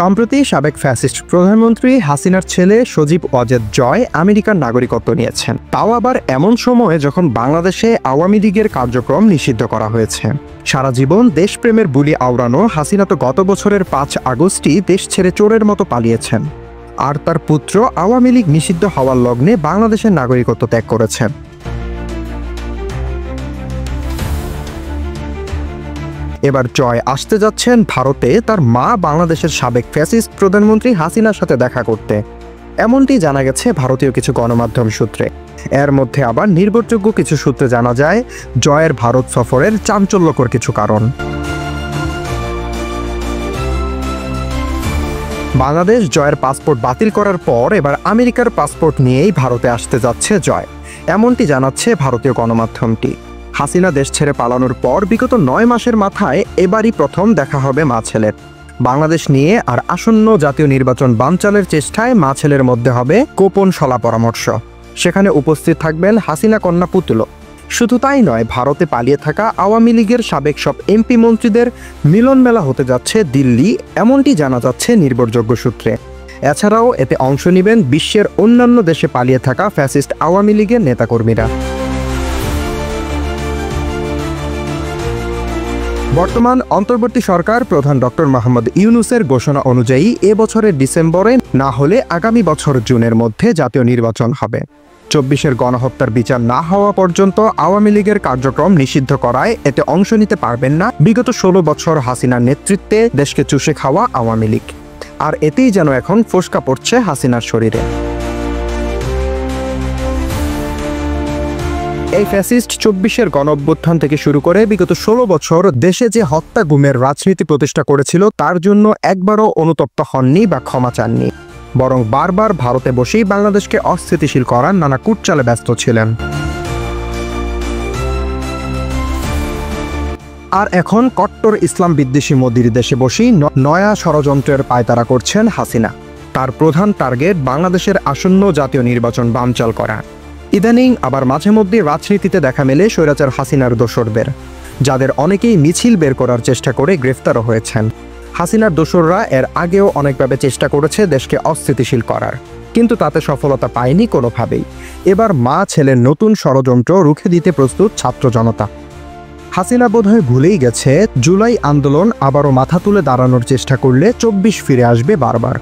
সম্প্রতি সাবেক ফ্যাসিস্ট প্রধানমন্ত্রী হাসিনার ছেলে সজীব ওয়াজেদ জয় আমেরিকার নাগরিকত্ব নিয়েছেন, তাও আবার এমন সময়ে যখন বাংলাদেশে আওয়ামী লীগের কার্যক্রম নিষিদ্ধ করা হয়েছে। সারা জীবন দেশপ্রেমের বুলি আওড়ানো হাসিনা তো গত বছরের 5 আগস্টই দেশ ছেড়ে চোরের মতো পালিয়েছেন, আর তার পুত্র আওয়ামী লীগ নিষিদ্ধ হওয়ার লগ্নে বাংলাদেশের নাগরিকত্ব ত্যাগ করেছেন। এবার জয় আসতে যাচ্ছেন ভারতে তার মা বাংলাদেশের সাবেক ফ্যাসিস্ট প্রধানমন্ত্রী হাসিনার সাথে দেখা করতে, এমনটি জানা গেছে ভারতীয় কিছু গণমাধ্যম সূত্রে। এর মধ্যে আবার নির্ভরযোগ্য কিছু সূত্রে জানা যায় জয়ের ভারত সফরের চাঞ্চল্যকর কিছু কারণ। বাংলাদেশ জয়ের পাসপোর্ট বাতিল করার পর এবার আমেরিকার পাসপোর্ট নিয়েই ভারতে আসতে যাচ্ছে জয়, এমনটি জানাচ্ছে ভারতীয় গণমাধ্যমটি। হাসিনা দেশ ছেড়ে পালানোর পর বিগত 9 মাসের মাথায় এবারই প্রথম দেখা হবে মা ছেলের। বাংলাদেশ নিয়ে আর আসন্ন জাতীয় নির্বাচন বানচালের চেষ্টায় মা ছেলের মধ্যে হবে গোপন সলা পরামর্শ। সেখানে উপস্থিত থাকবেন হাসিনা কন্যা পুতুল। শুধু তাই নয়, ভারতে পালিয়ে থাকা আওয়ামী লীগের সাবেক সব এমপি মন্ত্রীদের মিলন মেলা হতে যাচ্ছে দিল্লি, এমনটি জানা যাচ্ছে নির্ভরযোগ্য সূত্রে। এছাড়াও এতে অংশ নেবেন বিশ্বের অন্যান্য দেশে পালিয়ে থাকা ফ্যাসিস্ট আওয়ামী লীগের নেতাকর্মীরা। বর্তমান অন্তর্বর্তী সরকার প্রধান ডক্টর মোহাম্মদ ইউনূসের ঘোষণা অনুযায়ী এবছরের ডিসেম্বরে না হলে আগামী বছর জুনের মধ্যে জাতীয় নির্বাচন হবে। 24-এর গণহত্যার বিচার না হওয়া পর্যন্ত আওয়ামী লীগের কার্যক্রম নিষিদ্ধ করায় এতে অংশ নিতে পারবেন না বিগত 16 বছর হাসিনার নেতৃত্বে দেশকে চুষে খাওয়া আওয়ামী লীগ। আর এতেই যেন এখন ফোসকা পড়ছে হাসিনার শরীরে। এই ফ্যাসিস্ট 24-এর গণঅভ্যুত্থান থেকে শুরু করে বিগত 16 বছর দেশে যে হত্যা গুমের রাজনীতি প্রতিষ্ঠা করেছিল তার জন্য একবারও অনুতপ্ত হননি বা ক্ষমা চাননি, বরং বারবার ভারতে বসেই বাংলাদেশকে অস্থিতিশীল করার নানা কূটচালে ব্যস্ত ছিলেন। আর এখন কট্টর ইসলাম বিদ্বেষী মোদির দেশে বসেই নয়া ষড়যন্ত্রের পায়তারা করছেন হাসিনা। তার প্রধান টার্গেট বাংলাদেশের আসন্ন জাতীয় নির্বাচন বানচাল করা। ইদানিং আবার মাঝে মধ্যে রাজনীতিতে দেখা মেলে স্বৈরাচার হাসিনার দোসরদের, যাদের অনেকেই মিছিল বের করার চেষ্টা করে গ্রেফতারও হয়েছেন। হাসিনার দোসররা এর আগেও অনেকভাবে চেষ্টা করেছে দেশকে অস্থিতিশীল করার, কিন্তু তাতে সফলতা পায়নি কোনোভাবেই। এবার মা ছেলের নতুন ষড়যন্ত্র রুখে দিতে প্রস্তুত ছাত্র জনতা। হাসিনা বোধহয় ভুলেই গেছে জুলাই আন্দোলন আবারও মাথা তুলে দাঁড়ানোর চেষ্টা করলে 24 ফিরে আসবে বারবার।